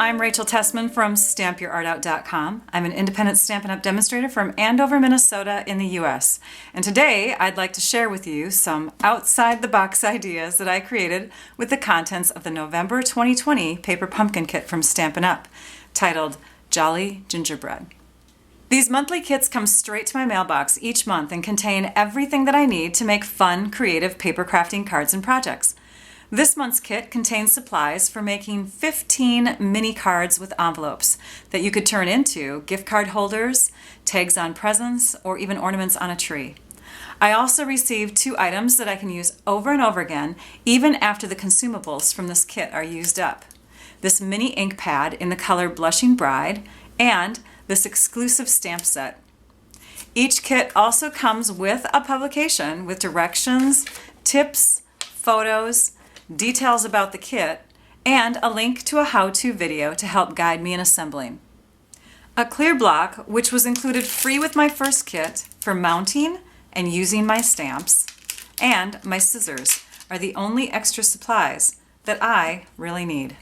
I'm Rachel Tessman from StampYourArtOut.com. I'm an independent Stampin' Up! Demonstrator from Andover, Minnesota in the US. And today I'd like to share with you some outside-the-box ideas that I created with the contents of the November 2020 Paper Pumpkin Kit from Stampin' Up! Titled Jolly Gingerbread. These monthly kits come straight to my mailbox each month and contain everything that I need to make fun, creative paper crafting cards and projects. This month's kit contains supplies for making 15 mini cards with envelopes that you could turn into gift card holders, tags on presents, or even ornaments on a tree. I also received 2 items that I can use over and over again, even after the consumables from this kit are used up. This mini ink pad in the color Blushing Bride, and this exclusive stamp set. Each kit also comes with a publication with directions, tips, photos, details about the kit, and a link to a how-to video to help guide me in assembling. A clear block, which was included free with my first kit for mounting and using my stamps, and my scissors are the only extra supplies that I really need.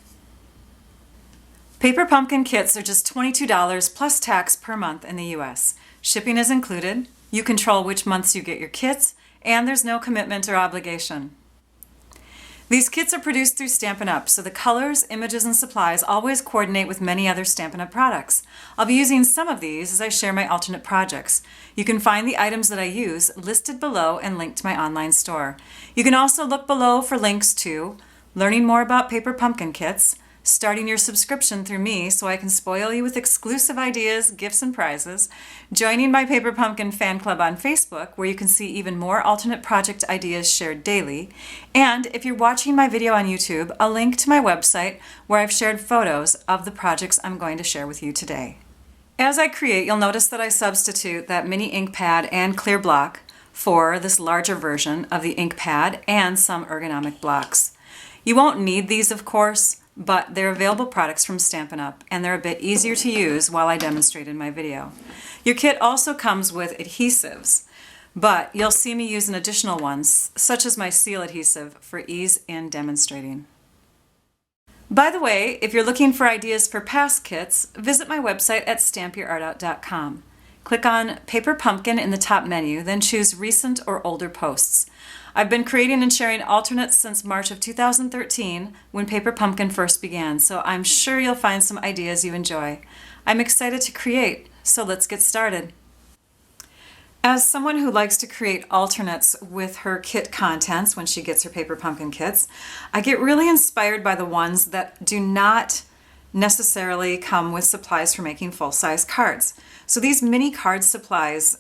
Paper pumpkin kits are just $22 plus tax per month in the US. Shipping is included, you control which months you get your kits, and there's no commitment or obligation. These kits are produced through Stampin' Up!, so the colors, images, and supplies always coordinate with many other Stampin' Up! Products. I'll be using some of these as I share my alternate projects. You can find the items that I use listed below and linked to my online store. You can also look below for links to learning more about paper pumpkin kits, starting your subscription through me so I can spoil you with exclusive ideas, gifts, and prizes, joining my Paper Pumpkin fan club on Facebook where you can see even more alternate project ideas shared daily, and if you're watching my video on YouTube, a link to my website where I've shared photos of the projects I'm going to share with you today. As I create, you'll notice that I substitute that mini ink pad and clear block for this larger version of the ink pad and some ergonomic blocks. You won't need these, of course, but they're available products from Stampin' Up! And they're a bit easier to use while I demonstrate in my video. Your kit also comes with adhesives, but you'll see me use an additional ones, such as my seal adhesive, for ease in demonstrating. By the way, if you're looking for ideas for past kits, visit my website at StampYourArtOut.com. Click on Paper Pumpkin in the top menu, then choose Recent or Older Posts. I've been creating and sharing alternates since March of 2013 when Paper Pumpkin first began, so I'm sure you'll find some ideas you enjoy. I'm excited to create, so let's get started. As someone who likes to create alternates with her kit contents when she gets her Paper Pumpkin kits, I get really inspired by the ones that do not necessarily come with supplies for making full-size cards. So these mini card supplies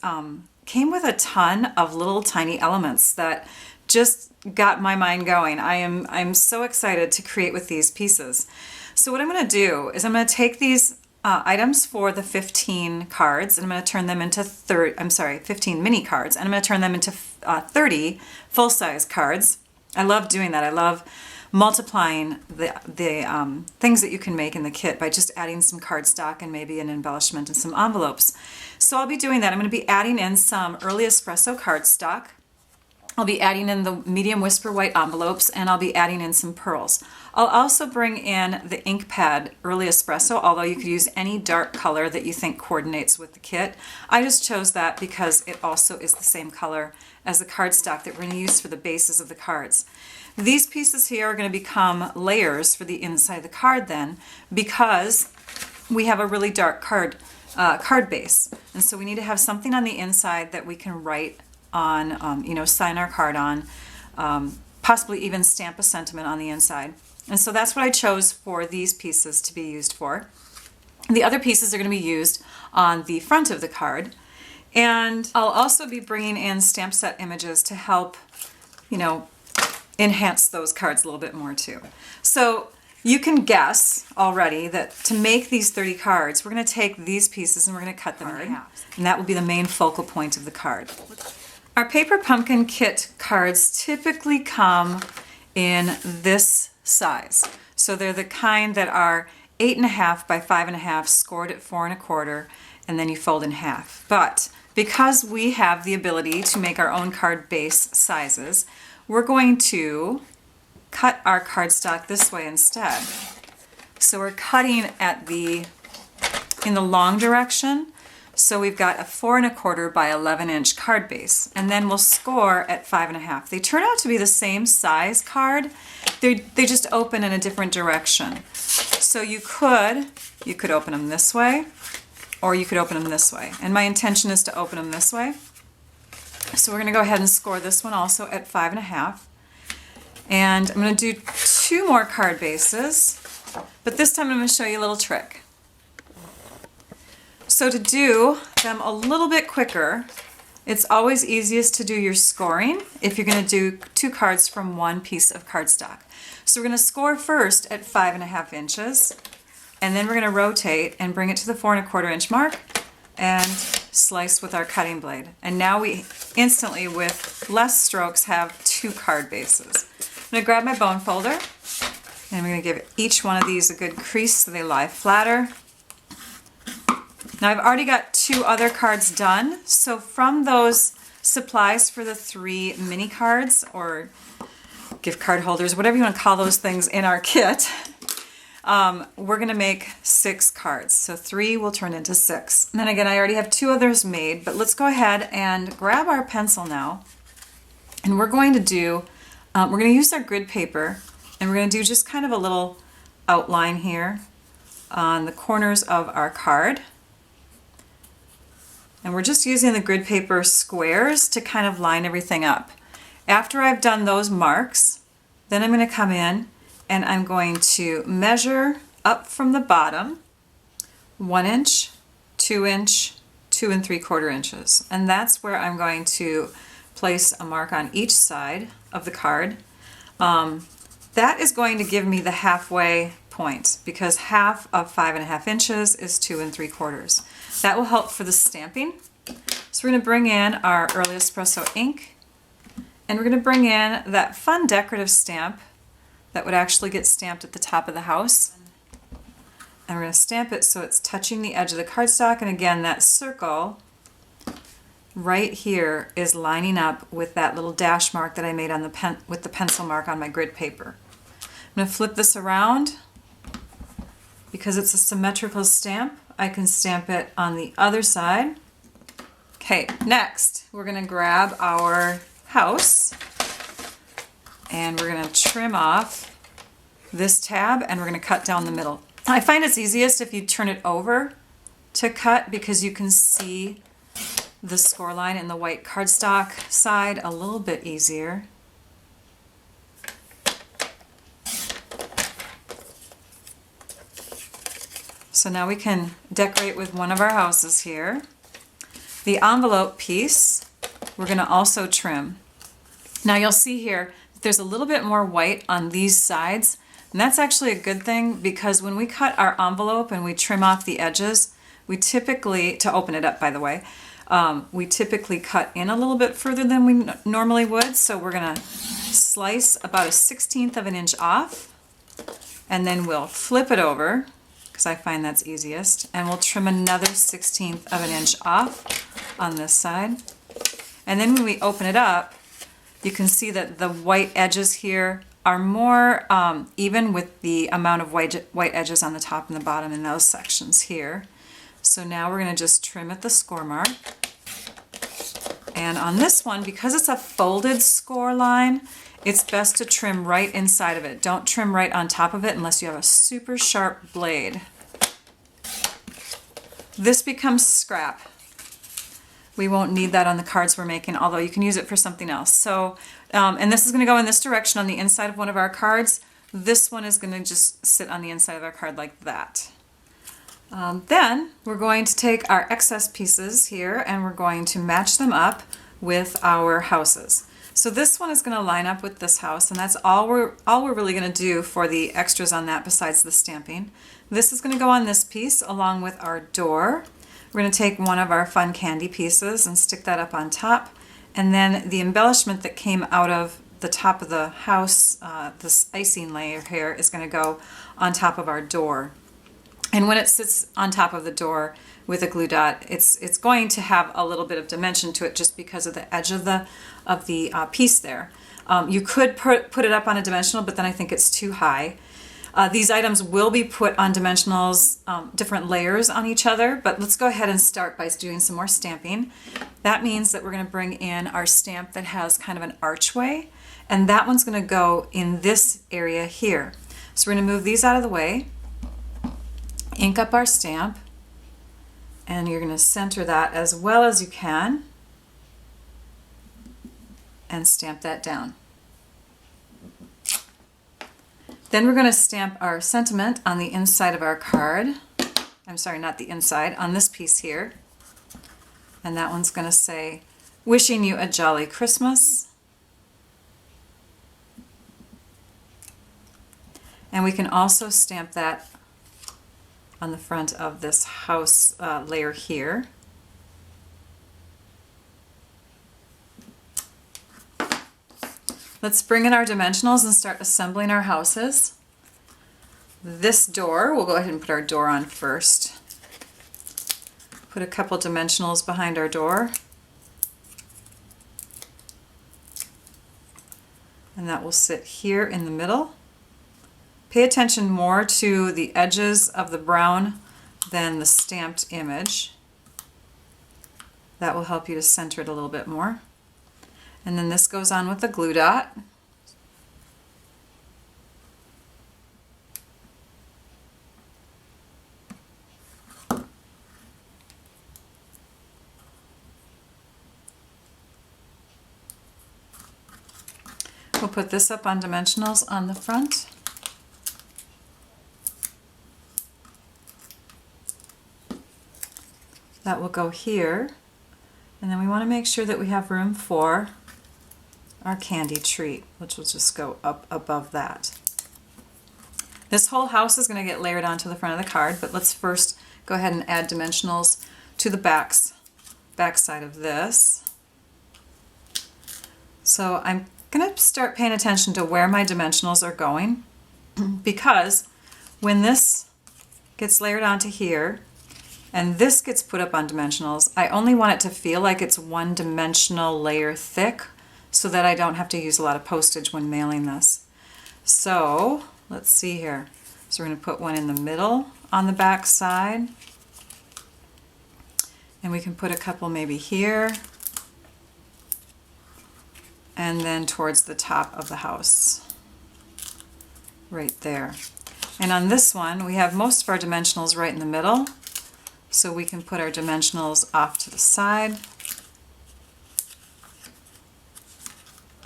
came with a ton of little tiny elements that just got my mind going. I'm so excited to create with these pieces. So what I'm going to do is I'm going to take these items for the 15 cards and I'm going to turn them into 15 mini cards, and I'm going to turn them into 30 full-size cards. I love doing that. I love multiplying the things that you can make in the kit by just adding some cardstock and maybe an embellishment and some envelopes. So I'll be doing that. I'm going to be adding in some early espresso cardstock. I'll be adding in the medium whisper white envelopes, and I'll be adding in some pearls. I'll also bring in the ink pad early espresso, although you could use any dark color that you think coordinates with the kit. I just chose that because it also is the same color as the cardstock that we're going to use for the bases of the cards. These pieces here are going to become layers for the inside of the card then, because we have a really dark card base. And so we need to have something on the inside that we can write on, sign our card on, possibly even stamp a sentiment on the inside. And so that's what I chose for these pieces to be used for. The other pieces are going to be used on the front of the card. And I'll also be bringing in stamp set images to help, enhance those cards a little bit more too. So you can guess already that to make these 30 cards, we're going to take these pieces and we're going to cut them in half. And that will be the main focal point of the card. Our Paper Pumpkin kit cards typically come in this size. So they're the kind that are 8.5 by 5.5, scored at 4 1/4, and then you fold in half. But because we have the ability to make our own card base sizes, we're going to cut our cardstock this way instead. So we're cutting in the long direction. So we've got a 4 1/4 by 11-inch card base, and then we'll score at 5 1/2. They turn out to be the same size card. They just open in a different direction. So you could open them this way, or you could open them this way. And my intention is to open them this way. So we're going to go ahead and score this one also at 5 1/2. And I'm going to do 2 more card bases, but this time I'm going to show you a little trick. So to do them a little bit quicker, it's always easiest to do your scoring if you're going to do 2 cards from one piece of cardstock. So we're going to score first at 5 1/2 inches, and then we're going to rotate and bring it to the 4 1/4 inch mark and slice with our cutting blade. And now we instantly, with less strokes, have 2 card bases. I'm going to grab my bone folder, and I'm going to give each one of these a good crease so they lie flatter. Now I've already got 2 other cards done, so from those supplies for the 3 mini cards, or gift card holders, whatever you want to call those things in our kit, we're going to make 6 cards. So 3 will turn into 6. And then again, I already have 2 others made, but let's go ahead and grab our pencil now, and we're going to use our grid paper, and we're going to do just kind of a little outline here on the corners of our card. And we're just using the grid paper squares to kind of line everything up. After I've done those marks, then I'm going to come in and I'm going to measure up from the bottom 1 inch, 2 inch, 2 3/4 inches. And that's where I'm going to place a mark on each side of the card. That is going to give me the halfway point, because half of 5 1/2 inches is 2 3/4. That will help for the stamping. So we're going to bring in our Early Espresso ink, and we're going to bring in that fun decorative stamp that would actually get stamped at the top of the house. And we're going to stamp it so it's touching the edge of the cardstock, and again, that circle right here is lining up with that little dash mark that I made on with the pencil mark on my grid paper. I'm going to flip this around. Because it's a symmetrical stamp, I can stamp it on the other side. Okay, next we're going to grab our house, and we're going to trim off this tab, and we're going to cut down the middle. I find it's easiest if you turn it over to cut, because you can see the score line in the white cardstock side a little bit easier. So now we can decorate with one of our houses here. The envelope piece, we're going to also trim. Now you'll see here that there's a little bit more white on these sides, and that's actually a good thing, because when we cut our envelope and we trim off the edges, we typically, to open it up by the way, we typically cut in a little bit further than we normally would. So we're going to slice about a 1/16 of an inch off, and then we'll flip it over, because I find that's easiest, and we'll trim another 1/16 of an inch off on this side. And then when we open it up, you can see that the white edges here are more even with the amount of white edges on the top and the bottom in those sections here. So now we're going to just trim at the score mark. And on this one, because it's a folded score line, it's best to trim right inside of it. Don't trim right on top of it unless you have a super sharp blade. This becomes scrap. We won't need that on the cards we're making, although you can use it for something else. So, and this is going to go in this direction on the inside of one of our cards. This one is going to just sit on the inside of our card like that. Then we're going to take our excess pieces here and we're going to match them up with our houses. So this one is going to line up with this house, and that's all we're really going to do for the extras on that besides the stamping. This is going to go on this piece along with our door. We're going to take one of our fun candy pieces and stick that up on top, and then the embellishment that came out of the top of the house, this icing layer here, is going to go on top of our door. And when it sits on top of the door with a glue dot, it's going to have a little bit of dimension to it just because of the edge of the piece there. You could put it up on a dimensional, but then I think it's too high. These items will be put on dimensionals, different layers on each other, but let's go ahead and start by doing some more stamping. That means that we're going to bring in our stamp that has kind of an archway, and that one's going to go in this area here. So we're going to move these out of the way, ink up our stamp, and you're going to center that as well as you can and stamp that down. Then we're going to stamp our sentiment on the inside of our card. I'm sorry, not the inside, on this piece here. And that one's going to say, "Wishing you a jolly Christmas." And we can also stamp that on the front of this house layer here. Let's bring in our dimensionals and start assembling our houses. This door, we'll go ahead and put our door on first. Put a couple dimensionals behind our door. And that will sit here in the middle. Pay attention more to the edges of the brown than the stamped image. That will help you to center it a little bit more. And then this goes on with the glue dot. We'll put this up on dimensionals on the front. That will go here. And then we want to make sure that we have room for our candy treat, which will just go up above that. This whole house is going to get layered onto the front of the card, but let's first go ahead and add dimensionals to the back side of this. So I'm going to start paying attention to where my dimensionals are going, because when this gets layered onto here and this gets put up on dimensionals, I only want it to feel like it's one dimensional layer thick, so that I don't have to use a lot of postage when mailing this. So let's see here. So we're going to put one in the middle on the back side, and we can put a couple maybe here, and then towards the top of the house, right there. And on this one, we have most of our dimensionals right in the middle, so we can put our dimensionals off to the side.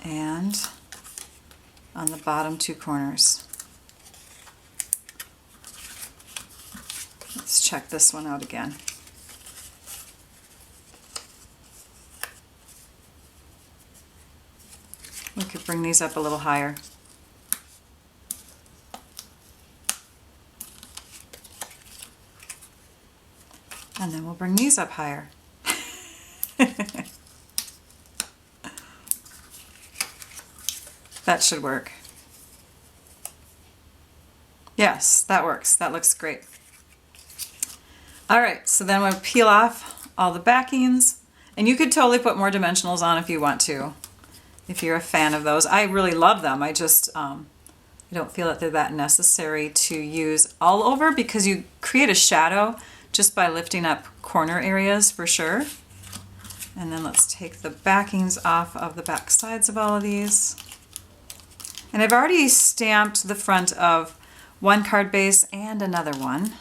And on the bottom two corners. Let's check this one out again. We could bring these up a little higher. And then we'll bring these up higher. That should work. Yes, that works. That looks great. All right, so then we'll peel off all the backings, and you could totally put more dimensionals on if you want to, if you're a fan of those. I really love them. I just I don't feel that they're that necessary to use all over, because you create a shadow just by lifting up corner areas for sure. And then let's take the backings off of the back sides of all of these. And I've already stamped the front of one card base and another one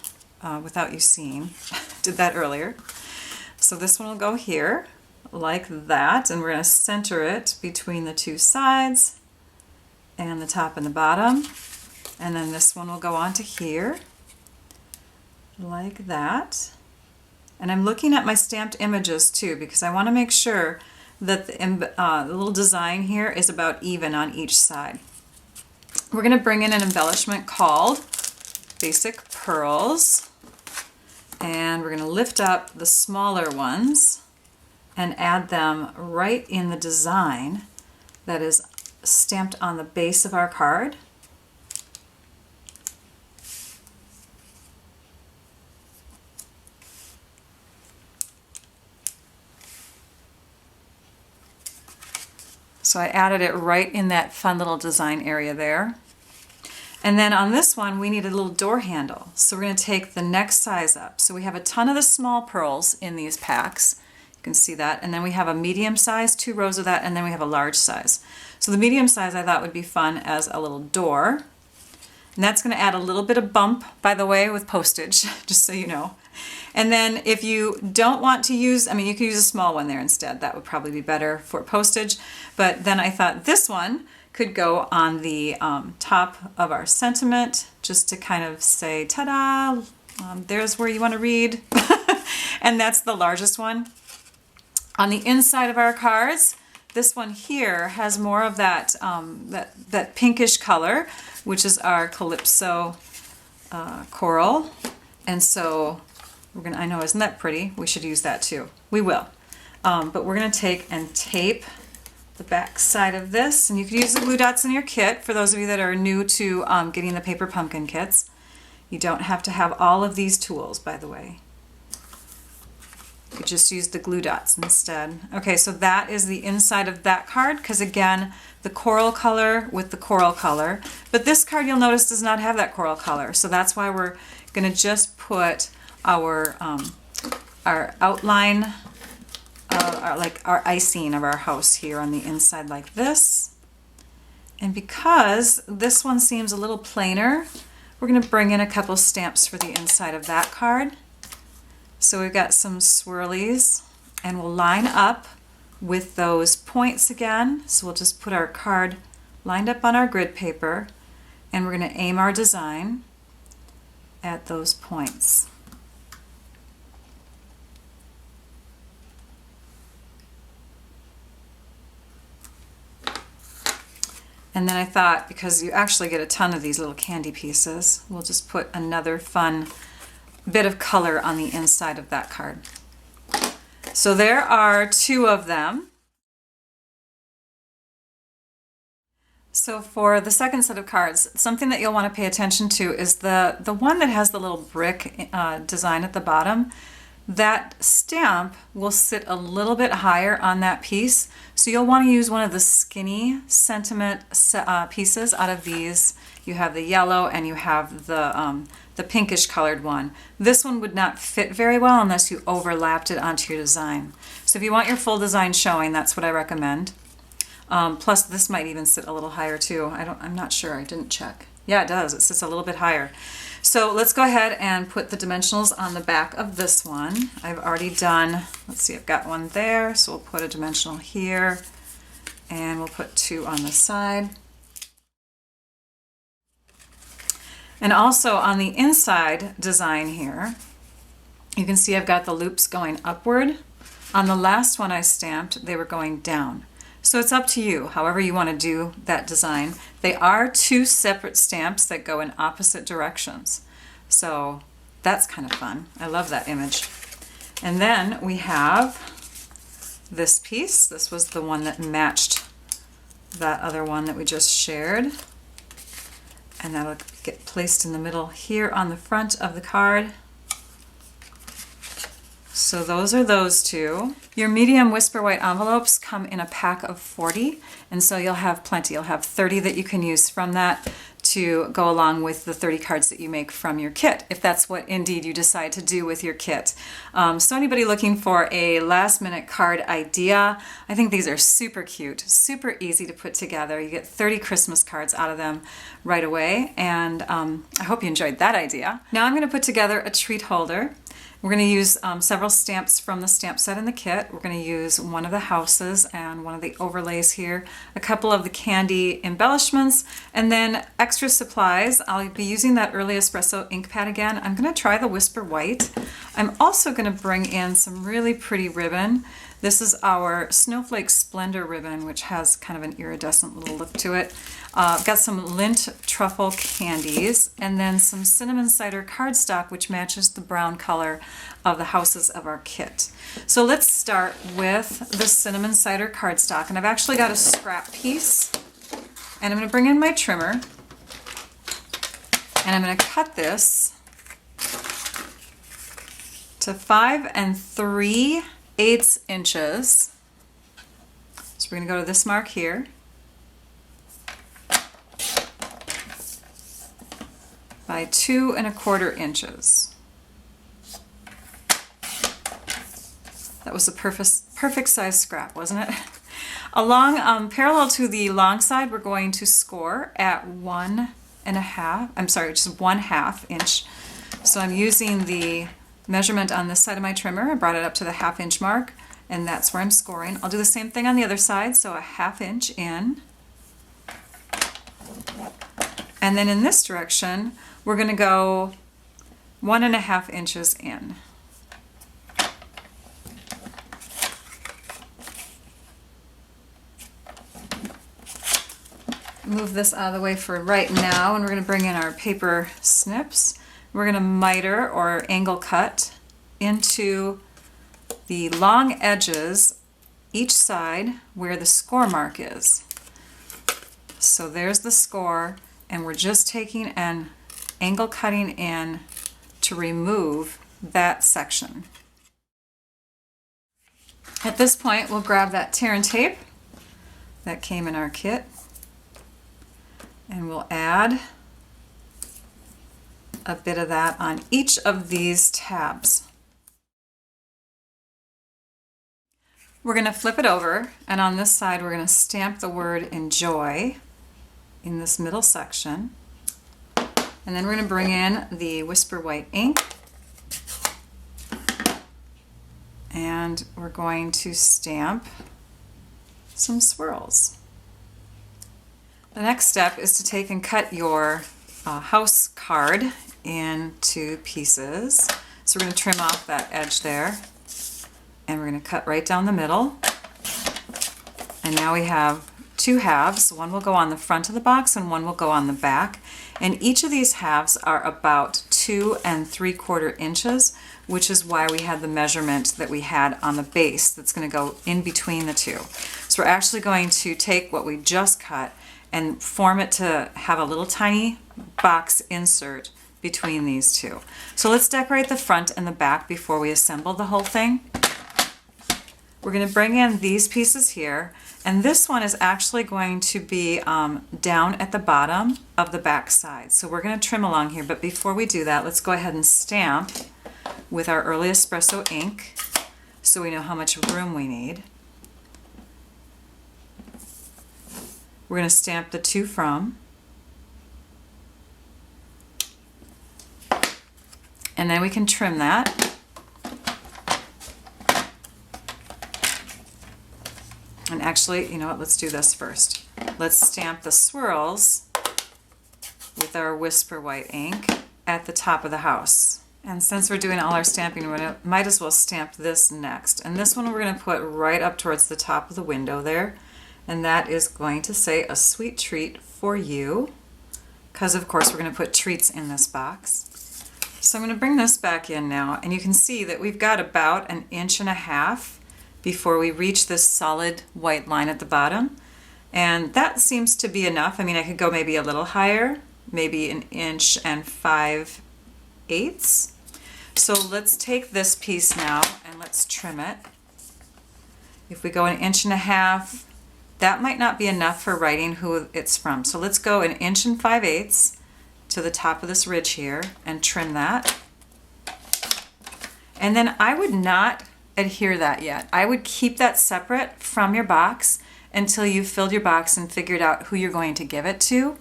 without you seeing. Did that earlier. So this one will go here like that, and we're going to center it between the two sides and the top and the bottom. And then this one will go onto here like that. And I'm looking at my stamped images too, because I want to make sure that the little design here is about even on each side. We're going to bring in an embellishment called Basic Pearls, and we're going to lift up the smaller ones and add them right in the design that is stamped on the base of our card. So I added it right in that fun little design area there. And then on this one, we need a little door handle. So we're going to take the next size up. So we have a ton of the small pearls in these packs. You can see that. And then we have a medium size, 2 rows of that, and then we have a large size. So the medium size I thought would be fun as a little door. And that's going to add a little bit of bump, by the way, with postage, just so you know. And then if you don't want to use, I mean, you could use a small one there instead. That would probably be better for postage. But then I thought this one could go on the top of our sentiment, just to kind of say, ta-da, there's where you want to read. And that's the largest one. On the inside of our cards, this one here has more of that, that pinkish color, which is our Calypso coral. And so we're gonna, I know, isn't that pretty? We should use that too. We will. But we're gonna take and tape the back side of this, and you can use the glue dots in your kit for those of you that are new to getting the paper pumpkin kits. You don't have to have all of these tools, by the way. You could just use the glue dots instead. Okay, so that is the inside of that card, because again, the coral color with the coral color. But this card, you'll notice, does not have that coral color, so that's why we're gonna just put our outline, like our icing of our house here on the inside like this. And because this one seems a little plainer, we're going to bring in a couple stamps for the inside of that card. So we've got some swirlies, and we'll line up with those points again. So we'll just put our card lined up on our grid paper, and we're going to aim our design at those points. And then I thought, because you actually get a ton of these little candy pieces, we'll just put another fun bit of color on the inside of that card. So there are 2 of them. So for the second set of cards, something that you'll want to pay attention to is the one that has the little brick design at the bottom. That stamp will sit a little bit higher on that piece. So you'll want to use one of the skinny sentiment pieces out of these. You have the yellow and you have the pinkish colored one. This one would not fit very well unless you overlapped it onto your design. So if you want your full design showing, that's what I recommend. Plus this might even sit a little higher too. I'm not sure, I didn't check. Yeah, it does, it sits a little bit higher. So let's go ahead and put the dimensionals on the back of this one. I've already done, let's see, I've got one there, so we'll put a dimensional here, and we'll put 2 on the side. And also on the inside design here, you can see I've got the loops going upward. On the last one I stamped, they were going down. So it's up to you, however you want to do that design. They are 2 separate stamps that go in opposite directions. So that's kind of fun. I love that image. And then we have this piece. This was the one that matched that other one that we just shared. And that'll get placed in the middle here on the front of the card. So those are those 2. Your medium Whisper White envelopes come in a pack of 40, and so you'll have plenty. You'll have 30 that you can use from that to go along with the 30 cards that you make from your kit, if that's what indeed you decide to do with your kit. So anybody looking for a last-minute card idea, I think these are super cute, super easy to put together. You get 30 Christmas cards out of them right away, and I hope you enjoyed that idea. Now I'm going to put together a treat holder. We're going to use several stamps from the stamp set in the kit. We're going to use one of the houses and one of the overlays here, a couple of the candy embellishments, and then extra supplies. I'll be using that Early Espresso ink pad again. I'm going to try the Whisper White. I'm also going to bring in some really pretty ribbon. This is our Snowflake Splendor ribbon, which has kind of an iridescent little look to it. I've got some Lindt truffle candies, and then some cinnamon cider cardstock, which matches the brown color of the houses of our kit. So let's start with the cinnamon cider cardstock, and I've actually got a scrap piece, and I'm going to bring in my trimmer, and I'm going to cut this to 5 3/8 inches. So we're going to go to this mark here. by 2¼ inches. That was a perfect size scrap, wasn't it? Along, parallel to the long side, we're going to score at 1½ inch. So I'm using the measurement on this side of my trimmer. I brought it up to the 1/2 inch mark, and that's where I'm scoring. I'll do the same thing on the other side, so a 1/2 inch in. And then in this direction, we're going to go 1½ inches in. Move this out of the way for right now, and we're going to bring in our paper snips. We're going to miter or angle cut into the long edges each side where the score mark is. So there's the score, and we're just taking and angle cutting in to remove that section. At this point, we'll grab that tear and tape that came in our kit, and we'll add a bit of that on each of these tabs. We're going to flip it over, and on this side we're going to stamp the word enjoy in this middle section. And then we're going to bring in the Whisper White ink, and we're going to stamp some swirls. The next step is to take and cut your house card into pieces. So we're going to trim off that edge there, and we're going to cut right down the middle. And now we have 2 halves. One will go on the front of the box and one will go on the back. And each of these halves are about 2 3/4 inches, which is why we had the measurement that we had on the base that's going to go in between the two. So we're actually going to take what we just cut and form it to have a little tiny box insert between these two. So let's decorate the front and the back before we assemble the whole thing. We're going to bring in these pieces here, and this one is actually going to be down at the bottom of the back side. So we're going to trim along here, but before we do that, let's go ahead and stamp with our early espresso ink so we know how much room we need. We're going to stamp the to from, and then we can trim that. And actually, you know what, let's do this first. Let's stamp the swirls with our Whisper White ink at the top of the house. And since we're doing all our stamping, we might as well stamp this next. And this one we're going to put right up towards the top of the window there. And that is going to say a sweet treat for you, because of course we're going to put treats in this box. So I'm going to bring this back in now, and you can see that we've got about 1.5 inches before we reach this solid white line at the bottom. And that seems to be enough. I mean, I could go maybe a little higher, maybe 1 5/8 inches. So let's take this piece now and let's trim it. If we go 1.5 inches, that might not be enough for writing who it's from. So let's go 1 5/8 inches to the top of this ridge here and trim that. And then I would not adhere that yet. I would keep that separate from your box until you've filled your box and figured out who you're going to give it to.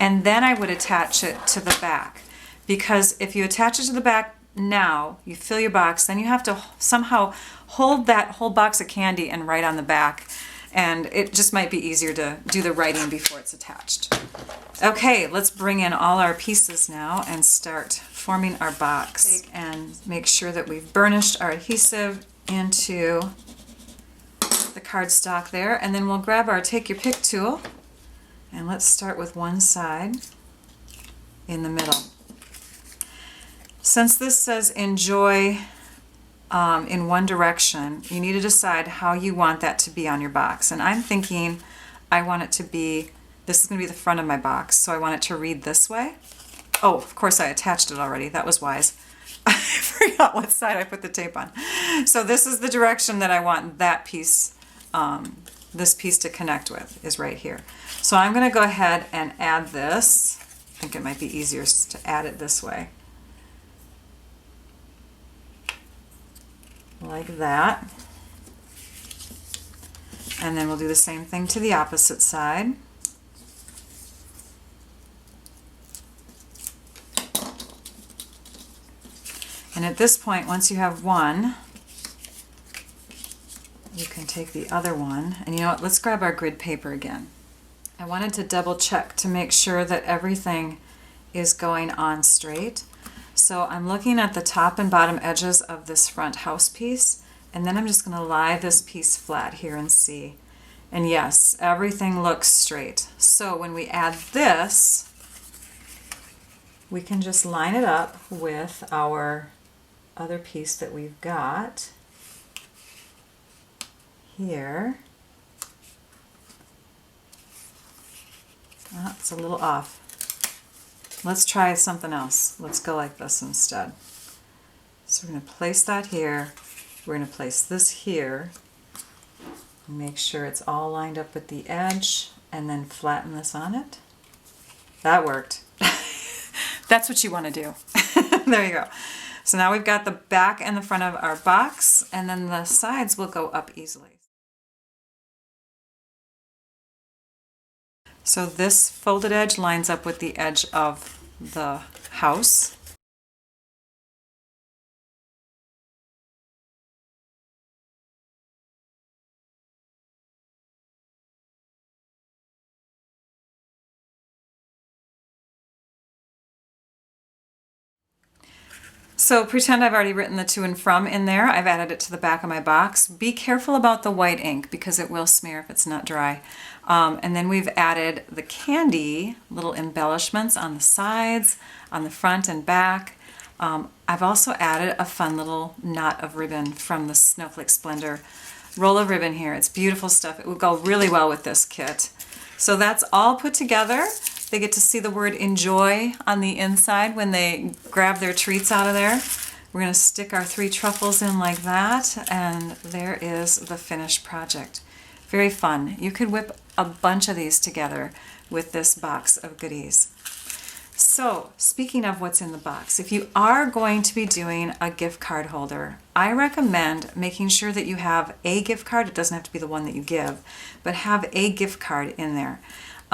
And then I would attach it to the back. Because if you attach it to the back now, you fill your box, then you have to somehow hold that whole box of candy and write on the back. And it just might be easier to do the writing before it's attached. Okay, let's bring in all our pieces now and start forming our box. And make sure that we've burnished our adhesive into the cardstock there, and then we'll grab our Take Your Pick tool, and let's start with one side in the middle. Since this says enjoy in one direction, you need to decide how you want that to be on your box. And I'm thinking I want it to be, this is going to be the front of my box, so I want it to read this way. Oh, of course I attached it already. That was wise. I forgot what side I put the tape on. So this is the direction that I want that piece, this piece to connect with, is right here. So I'm going to go ahead and add this think it might be easier to add it this way. Like that. And then we'll do the same thing to the opposite side. And at this point, once you have one, you can take the other one. And you know what, let's grab our grid paper again. I wanted to double check to make sure that everything is going on straight. So I'm looking at the top and bottom edges of this front house piece, and then I'm just going to lie this piece flat here and see. And yes, everything looks straight. So when we add this, we can just line it up with our other piece that we've got here. It's a little off. Let's try something else. Let's go like this instead. So we're going to place that here. We're going to place this here. Make sure it's all lined up with the edge, and then flatten this on it. That worked. That's what you want to do. There you go. So now we've got the back and the front of our box, and then the sides will go up easily. So this folded edge lines up with the edge of the house. So pretend I've already written the to and from in there. I've added it to the back of my box. Be careful about the white ink because it will smear if it's not dry. And then we've added the candy, little embellishments on the sides, on the front and back. I've also added a fun little knot of ribbon from the Snowflake Splendor roll of ribbon here. It's beautiful stuff. It would go really well with this kit. So that's all put together. They get to see the word enjoy on the inside when they grab their treats out of there. We're going to stick our 3 truffles in like that, and there is the finished project. Very fun. You could whip a bunch of these together with this box of goodies. So, speaking of what's in the box, if you are going to be doing a gift card holder, I recommend making sure that you have a gift card. It doesn't have to be the one that you give, but have a gift card in there.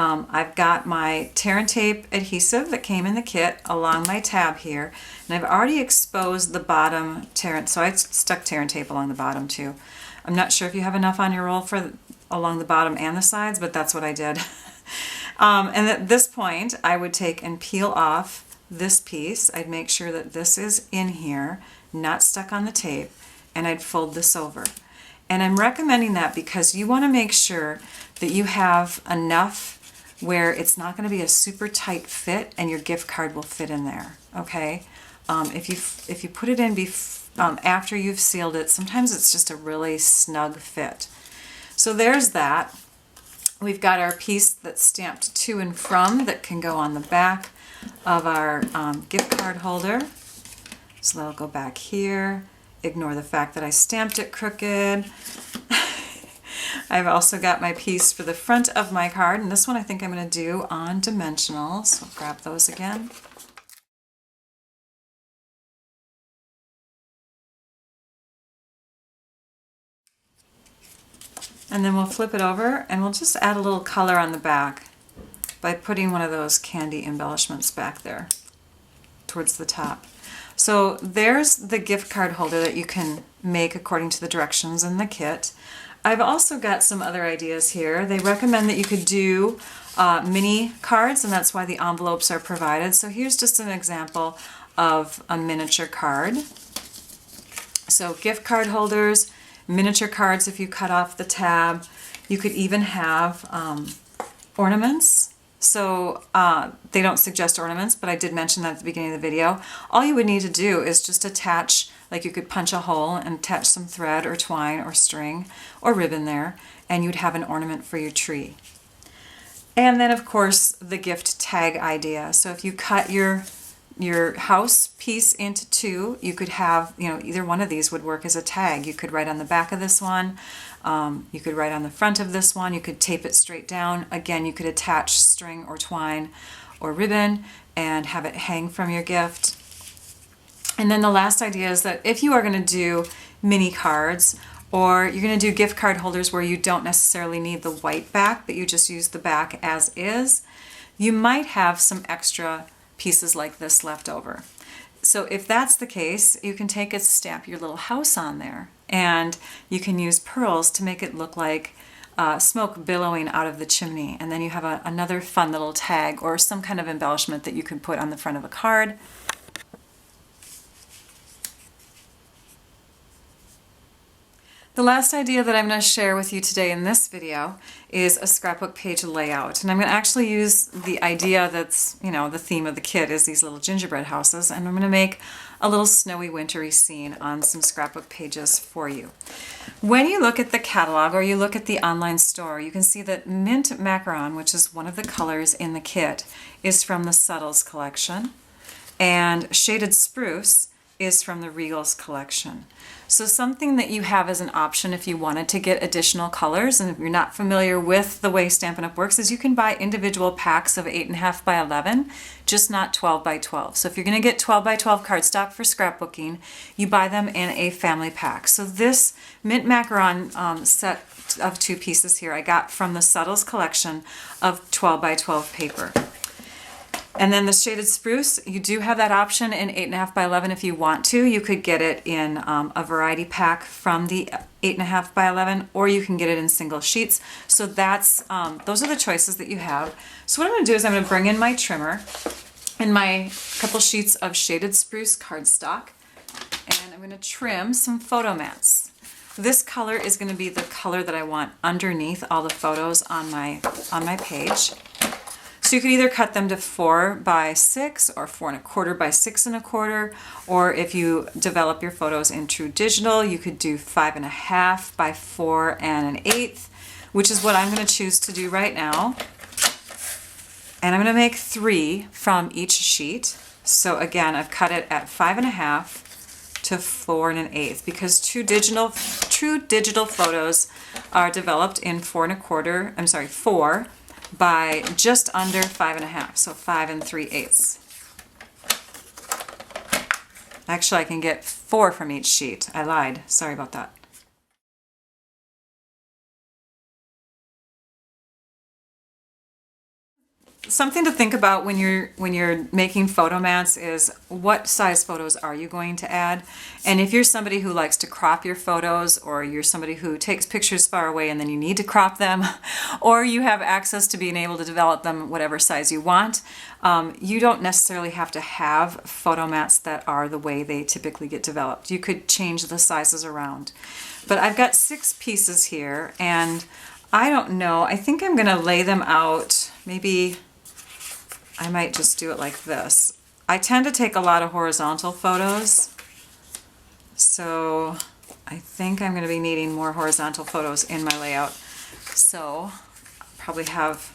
I've got my tear and tape adhesive that came in the kit along my tab here, and I've already exposed the bottom so I stuck tear and tape along the bottom too. I'm not sure if you have enough on your roll for along the bottom and the sides, but that's what I did. And at this point, I would take and peel off this piece. I'd make sure that this is in here, not stuck on the tape, and I'd fold this over. And I'm recommending that because you want to make sure that you have enough where it's not going to be a super tight fit and your gift card will fit in there, okay? If you put it in after you've sealed it, sometimes it's just a really snug fit. So there's that. We've got our piece that's stamped to and from that can go on the back of our gift card holder. So that'll go back here. Ignore the fact that I stamped it crooked. I've also got my piece for the front of my card, and this one I think I'm going to do on dimensionals. So I'll grab those again. And then we'll flip it over and we'll just add a little color on the back by putting one of those candy embellishments back there towards the top. So there's the gift card holder that you can make according to the directions in the kit. I've also got some other ideas here. They recommend that you could do mini cards, and that's why the envelopes are provided. So here's just an example of a miniature card. So gift card holders, miniature cards if you cut off the tab. You could even have ornaments. So they don't suggest ornaments, but I did mention that at the beginning of the video. All you would need to do is just attach, like you could punch a hole and attach some thread or twine or string or ribbon there, and you'd have an ornament for your tree. And then of course the gift tag idea. So if you cut your house piece into 2, you could have, either one of these would work as a tag. You could write on the back of this one, you could write on the front of this one, you could tape it straight down. Again, you could attach string or twine, or ribbon and have it hang from your gift. And then the last idea is that if you are going to do mini cards, or you're going to do gift card holders where you don't necessarily need the white back, but you just use the back as is, you might have some extra pieces like this left over. So if that's the case, you can take it, stamp your little house on there, and you can use pearls to make it look like smoke billowing out of the chimney. And then you have another fun little tag or some kind of embellishment that you can put on the front of a card. The last idea that I'm going to share with you today in this video is a scrapbook page layout. And I'm going to actually use the idea that's, the theme of the kit is these little gingerbread houses. And I'm going to make a little snowy wintry scene on some scrapbook pages for you. When you look at the catalog or you look at the online store, you can see that Mint Macaron, which is one of the colors in the kit, is from the Subtles collection. And Shaded Spruce is from the Regals collection. So something that you have as an option if you wanted to get additional colors, and if you're not familiar with the way Stampin' Up! Works, is you can buy individual packs of 8.5 by 11, just not 12 by 12. So if you're going to get 12 by 12 cardstock for scrapbooking, you buy them in a family pack. So this Mint Macaron set of 2 pieces here I got from the Subtles collection of 12 by 12 paper. And then the Shaded Spruce, you do have that option in 8.5 by 11 if you want to. You could get it in a variety pack from the 8.5 by 11, or you can get it in single sheets. So that's those are the choices that you have. So what I'm going to do is I'm going to bring in my trimmer and my couple sheets of Shaded Spruce cardstock, and I'm going to trim some photo mats. This color is going to be the color that I want underneath all the photos on my page. So you could either cut them to 4 by 6 or 4 1/4 by 6 1/4, or if you develop your photos in true digital, you could do 5 1/2 by 4 1/8, which is what I'm going to choose to do right now. And I'm going to make 3 from each sheet. So again, I've cut it at 5 1/2 to 4 1/8 because true digital photos are developed in 4 by just under 5 1/2, so 5 3/8. Actually, I can get 4 from each sheet. I lied. Sorry about that. Something to think about when you're making photo mats is what size photos are you going to add? And if you're somebody who likes to crop your photos, or you're somebody who takes pictures far away and then you need to crop them, or you have access to being able to develop them whatever size you want, you don't necessarily have to have photo mats that are the way they typically get developed. You could change the sizes around. But I've got 6 pieces here, and I don't know, I think I'm going to lay them out. Maybe I might just do it like this. I tend to take a lot of horizontal photos, so I think I'm going to be needing more horizontal photos in my layout. So I'll probably have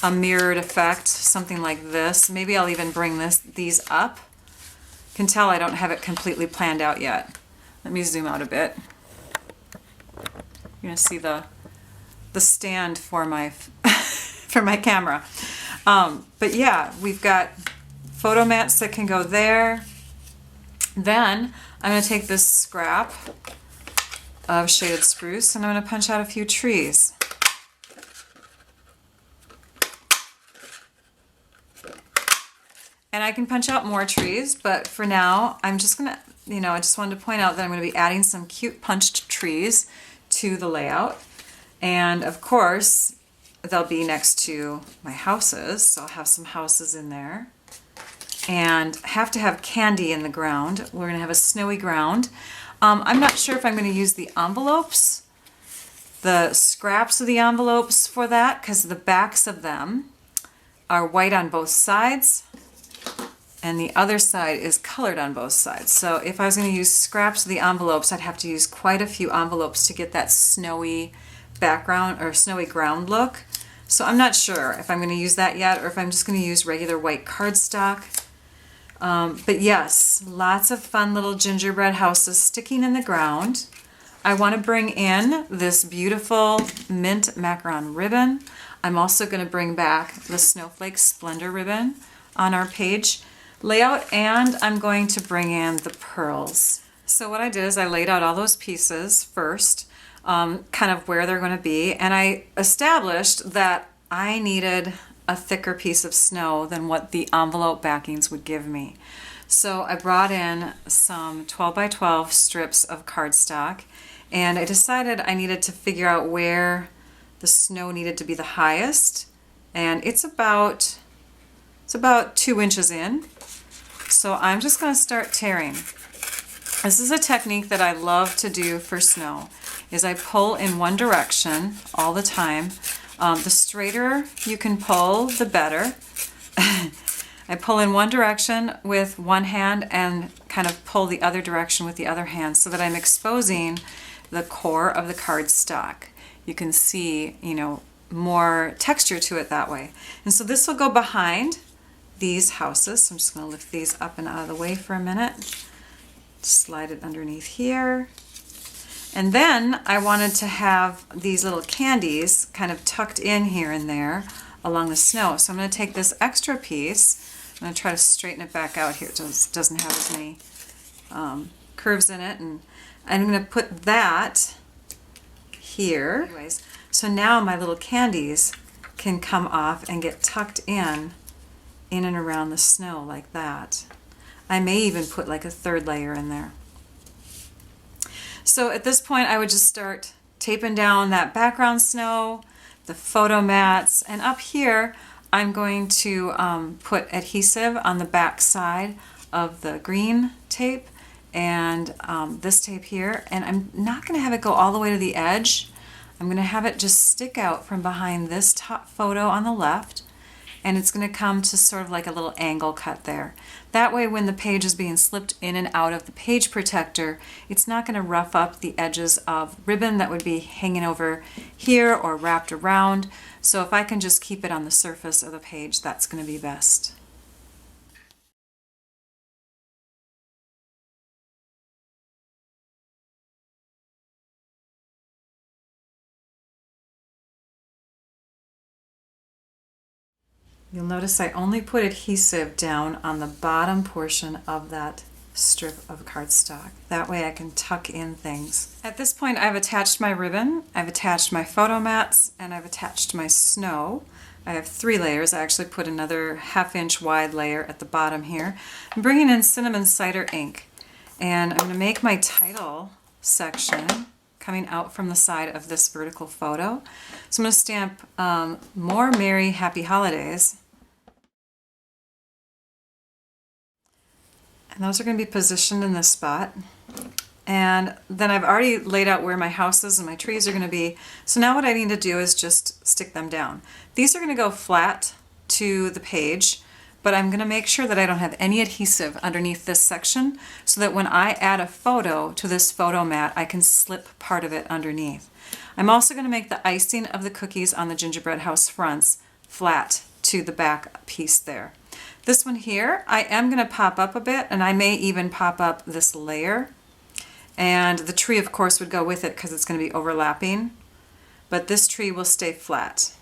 a mirrored effect, something like this. Maybe I'll even bring these up. You can tell I don't have it completely planned out yet. Let me zoom out a bit. You're going to see the stand for my for my camera. But yeah, we've got photo mats that can go there. Then I'm going to take this scrap of Shaded Spruce and I'm going to punch out a few trees. And I can punch out more trees, but for now I'm just going to, I just wanted to point out that I'm going to be adding some cute punched trees to the layout. And of course, they'll be next to my houses, so I'll have some houses in there. And have to have candy in the ground. We're going to have a snowy ground. I'm not sure if I'm going to use the envelopes, the scraps of the envelopes for that, because the backs of them are white on both sides, and the other side is colored on both sides. So if I was going to use scraps of the envelopes, I'd have to use quite a few envelopes to get that snowy background or snowy ground look. So I'm not sure if I'm going to use that yet, or if I'm just going to use regular white cardstock. But yes, lots of fun little gingerbread houses sticking in the ground. I want to bring in this beautiful Mint Macaron ribbon. I'm also going to bring back the Snowflake Splendor ribbon on our page layout, and I'm going to bring in the pearls. So what I did is I laid out all those pieces first, kind of where they're going to be, and I established that I needed a thicker piece of snow than what the envelope backings would give me. So I brought in some 12 by 12 strips of cardstock, and I decided I needed to figure out where the snow needed to be the highest, and it's about 2 inches in. So I'm just going to start tearing. This is a technique that I love to do for snow, is I pull in one direction all the time. The straighter you can pull, the better. I pull in one direction with one hand and kind of pull the other direction with the other hand so that I'm exposing the core of the cardstock. You can see, more texture to it that way. And so this will go behind these houses. So I'm just going to lift these up and out of the way for a minute. Slide it underneath here. And then I wanted to have these little candies kind of tucked in here and there along the snow. So I'm going to take this extra piece. I'm going to try to straighten it back out here. It doesn't have as many curves in it. And I'm going to put that here. Anyways, so now my little candies can come off and get tucked in and around the snow like that. I may even put like a third layer in there. So at this point I would just start taping down that background snow, the photo mats, and up here I'm going to put adhesive on the back side of the green tape and this tape here, and I'm not going to have it go all the way to the edge. I'm going to have it just stick out from behind this top photo on the left, and it's going to come to sort of like a little angle cut there. That way when the page is being slipped in and out of the page protector, it's not going to rough up the edges of ribbon that would be hanging over here or wrapped around. So if I can just keep it on the surface of the page, that's going to be best. You'll notice I only put adhesive down on the bottom portion of that strip of cardstock. That way I can tuck in things. At this point I've attached my ribbon, I've attached my photo mats, and I've attached my snow. I have 3 layers. I actually put another 1/2 inch wide layer at the bottom here. I'm bringing in cinnamon cider ink, and I'm going to make my title section coming out from the side of this vertical photo. So I'm going to stamp More Merry Happy Holidays. And those are going to be positioned in this spot. And then I've already laid out where my houses and my trees are going to be. So now what I need to do is just stick them down. These are going to go flat to the page, but I'm going to make sure that I don't have any adhesive underneath this section so that when I add a photo to this photo mat, I can slip part of it underneath. I'm also going to make the icing of the cookies on the gingerbread house fronts flat to the back piece there. This one here, I am going to pop up a bit, and I may even pop up this layer. And the tree, of course, would go with it because it's going to be overlapping. But this tree will stay flat.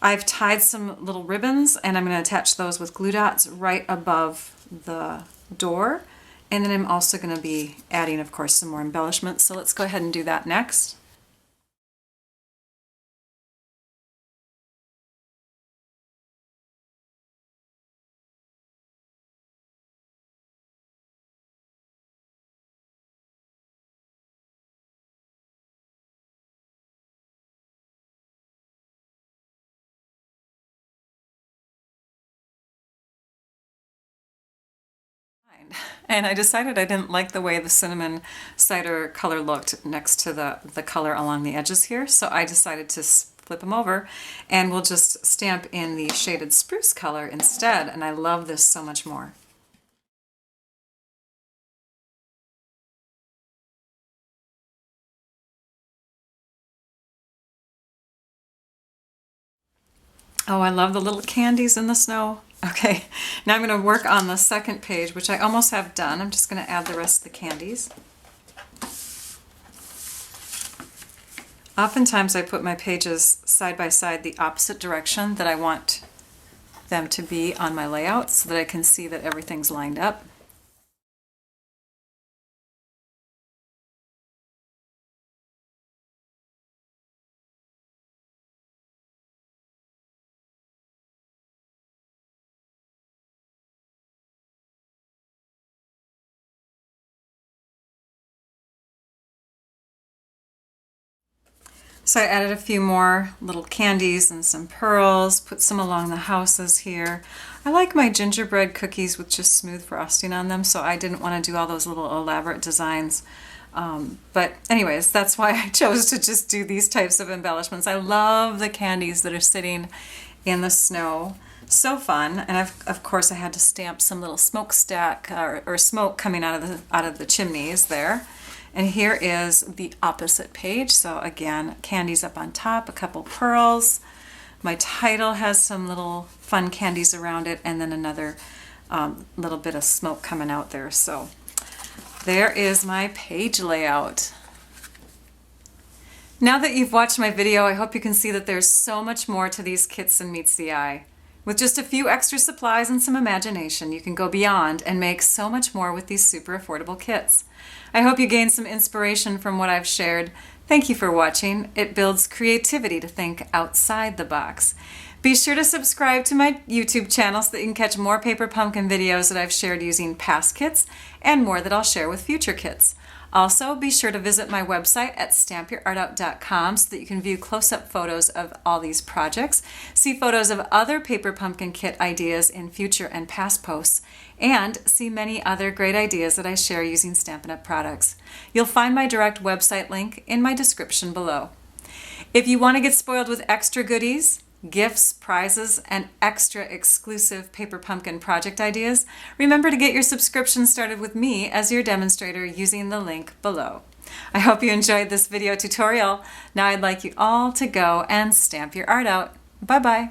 I've tied some little ribbons, and I'm going to attach those with glue dots right above the door. And then I'm also going to be adding, of course, some more embellishments. So let's go ahead and do that next. And I decided I didn't like the way the cinnamon cider color looked next to the color along the edges here, so I decided to flip them over, and we'll just stamp in the shaded spruce color instead, and I love this so much more. Oh, I love the little candies in the snow. Okay, now I'm going to work on the second page, which I almost have done. I'm just going to add the rest of the candies. Oftentimes I put my pages side by side the opposite direction that I want them to be on my layout so that I can see that everything's lined up. So I added a few more little candies and some pearls, put some along the houses here. I like my gingerbread cookies with just smooth frosting on them, so I didn't want to do all those little elaborate designs. But anyways, that's why I chose to just do these types of embellishments. I love the candies that are sitting in the snow. So fun. And of course I had to stamp some little smokestack or smoke coming out of the chimneys there. And here is the opposite page. So again, candies up on top, a couple pearls. My title has some little fun candies around it, and then another little bit of smoke coming out there. So there is my page layout. Now that you've watched my video, I hope you can see that there's so much more to these kits than meets the eye. With just a few extra supplies and some imagination, you can go beyond and make so much more with these super affordable kits. I hope you gained some inspiration from what I've shared. Thank you for watching. It builds creativity to think outside the box. Be sure to subscribe to my YouTube channel so that you can catch more paper pumpkin videos that I've shared using past kits and more that I'll share with future kits. Also, be sure to visit my website at stampyourartout.com so that you can view close-up photos of all these projects, see photos of other paper pumpkin kit ideas in future and past posts, and see many other great ideas that I share using Stampin' Up! Products. You'll find my direct website link in my description below. If you want to get spoiled with extra goodies, gifts, prizes, and extra exclusive paper pumpkin project ideas, remember to get your subscription started with me as your demonstrator using the link below. I hope you enjoyed this video tutorial. Now I'd like you all to go and stamp your art out. Bye-bye.